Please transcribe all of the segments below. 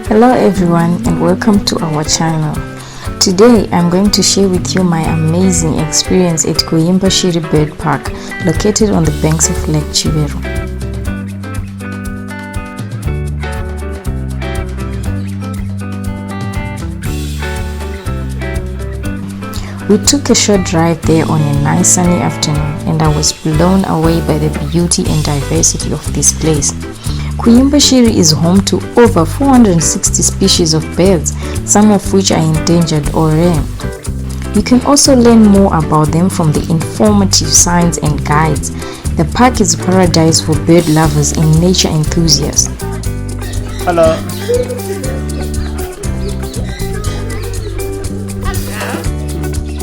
Hello everyone and welcome to our channel. Today I'm going to share with you my amazing experience at Kuimba Shiri Bird Park, located on the banks of Lake Chivero. We took a short drive there on a nice sunny afternoon and I was blown away by the beauty and diversity of this place. Kuimba Shiri is home to over 460 species of birds, some of which are endangered or rare. You can also learn more about them from the informative signs and guides. The park is a paradise for bird lovers and nature enthusiasts. Hello.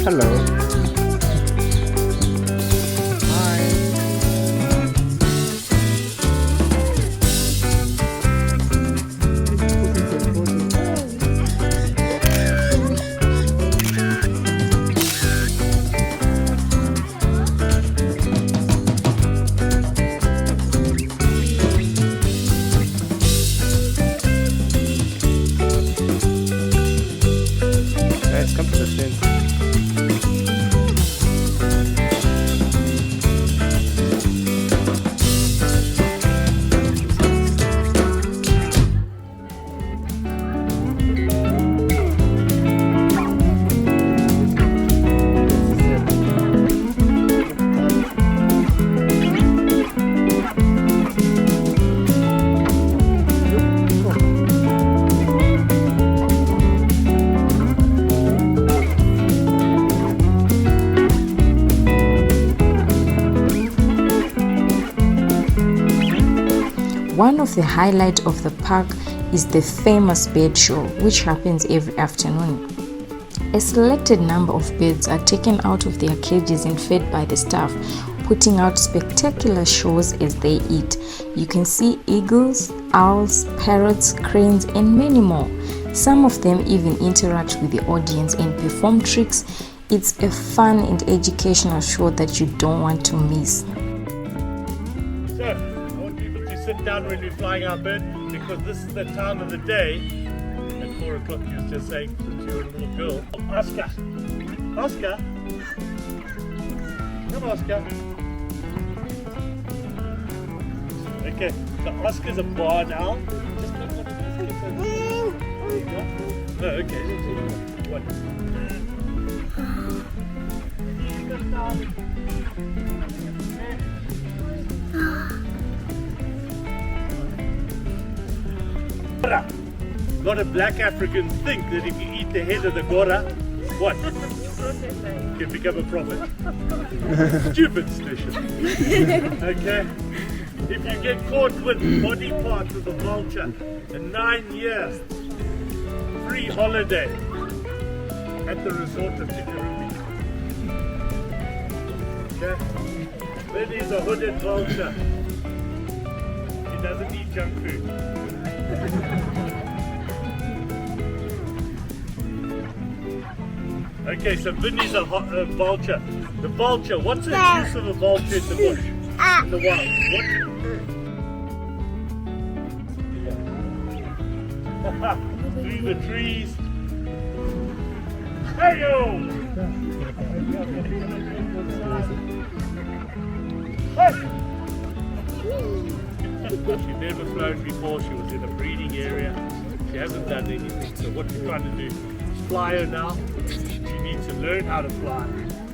Hello. Guys, come to the fence. One of the highlights of the park is the famous bird show, which happens every afternoon. A selected number of birds are taken out of their cages and fed by the staff, putting out spectacular shows as they eat. You can see eagles, owls, parrots, cranes, and many more. Some of them even interact with the audience and perform tricks. It's a fun and educational show that you don't want to miss. Sit down when we're flying our bird, because this is the time of the day. At 4 o'clock, you was just saying, since you're a little girl, Oscar, Oscar, come Oscar. Okay, so Oscar's a barn owl. Just look what it is. There you go. Oh, okay. What? You got down. A lot of black Africans think that if you eat the head of the gora, what? You can become a prophet. Stupid station. Okay? If you get caught with body parts of the vulture, a 9-year free holiday at the resort of Chikarubi. Okay? Then he's a hooded vulture. He doesn't eat junk food. Okay, so Vinny's a vulture. The vulture, what's the use of a vulture in the bush? In the wild? What? Through the trees. Hey yo! She's never flown before. She was in a breeding area. She hasn't done anything. So what we're trying to do is fly her now. She needs to learn how to fly.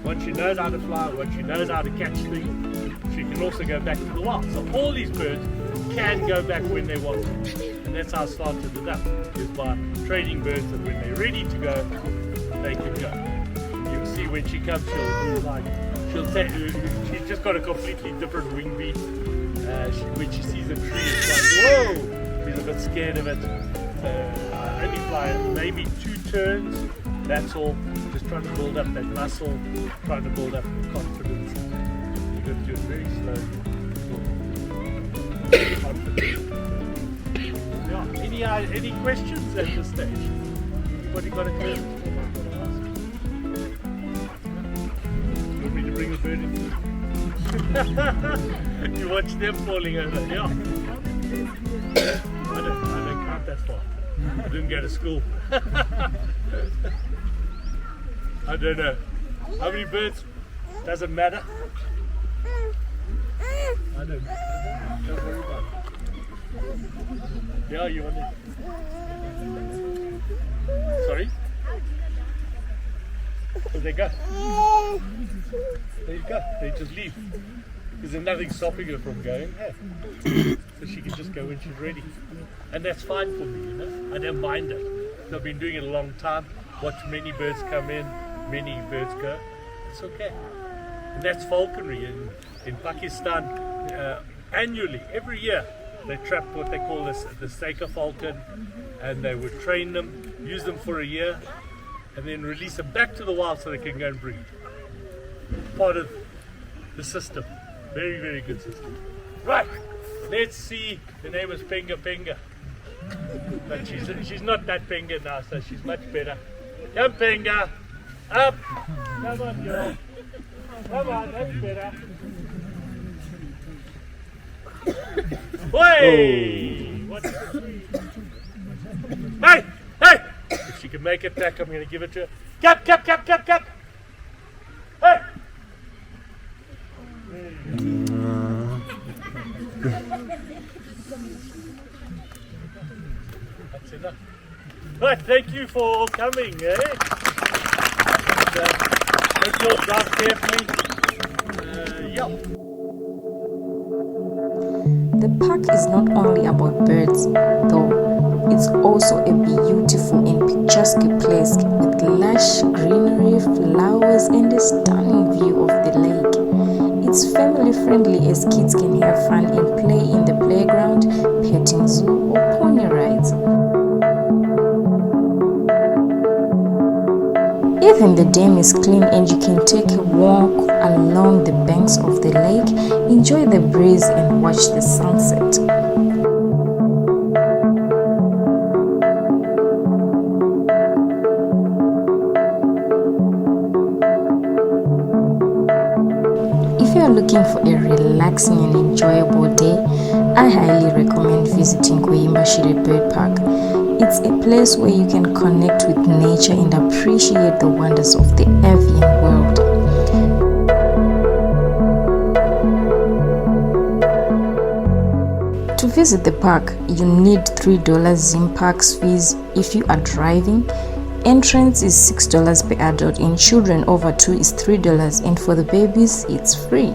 Once she knows how to fly, once she knows how to catch things, she can also go back to the wild. So all these birds can go back when they want to. And that's how I started it up, is by training birds that when they're ready to go, they can go. You'll see when she comes, she's just got a completely different wing beat. When she sees a tree, it's like, whoa! She's a bit scared of it. I only fly maybe 2 turns, that's all. Just trying to build up that muscle, trying to build up the confidence. You've got to do it very slowly. Confidence. Yeah. Any questions at this stage? Anybody got a question? You want me to bring a bird in? You watch them falling over. Yeah. I don't count that far. I didn't go to school. I don't know. How many birds? Doesn't matter. I don't know. Don't worry about it. Yeah, you want it? Sorry? Where they go? There you go. They just leave. Because there's nothing stopping her from going. Hey. So she can just go when she's ready. And that's fine for me, you know. I don't mind it. I've been doing it a long time. Watch many birds come in, many birds go. It's okay. And that's falconry in Pakistan. Annually, every year, they trap what they call the Saker falcon, and they would train them, use them for a year, and then release them back to the wild so they can go and breed. Part of the system. Very, very good system. Right, let's see. Her name is Penga Penga. But she's not that Penga now, so she's much better. Come Penga, up. Come on, girl. Come on, that's better. Hey! What? Hey! Hey! If she can make it back, I'm going to give it to her. Cap! Hey! That's enough. Right, thank you for coming, eh? Hope you'll drive carefully. Yeah. The park is not only about birds, though. It's also a beautiful and picturesque place with lush greenery, flowers, and a stunning view of the lake. It's family friendly as kids can have fun and play in the playground, petting zoo, or pony rides. Even the dam is clean and you can take a walk along the banks of the lake, enjoy the breeze and watch the sunset. If you are looking for a relaxing and enjoyable day, I highly recommend visiting Kuimba Shiri Bird Park. It's a place where you can connect with nature and appreciate the wonders of the avian world. To visit the park, you need $3 Zim Parks fees if you are driving. Entrance is $6 per adult and children over 2 is $3, and for the babies it's free.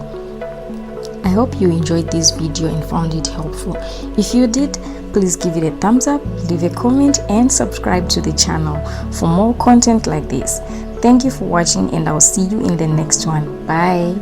I hope you enjoyed this video and found it helpful. If you did, please give it a thumbs up, leave a comment and subscribe to the channel for more content like this. Thank you for watching and I'll see you in the next one. Bye.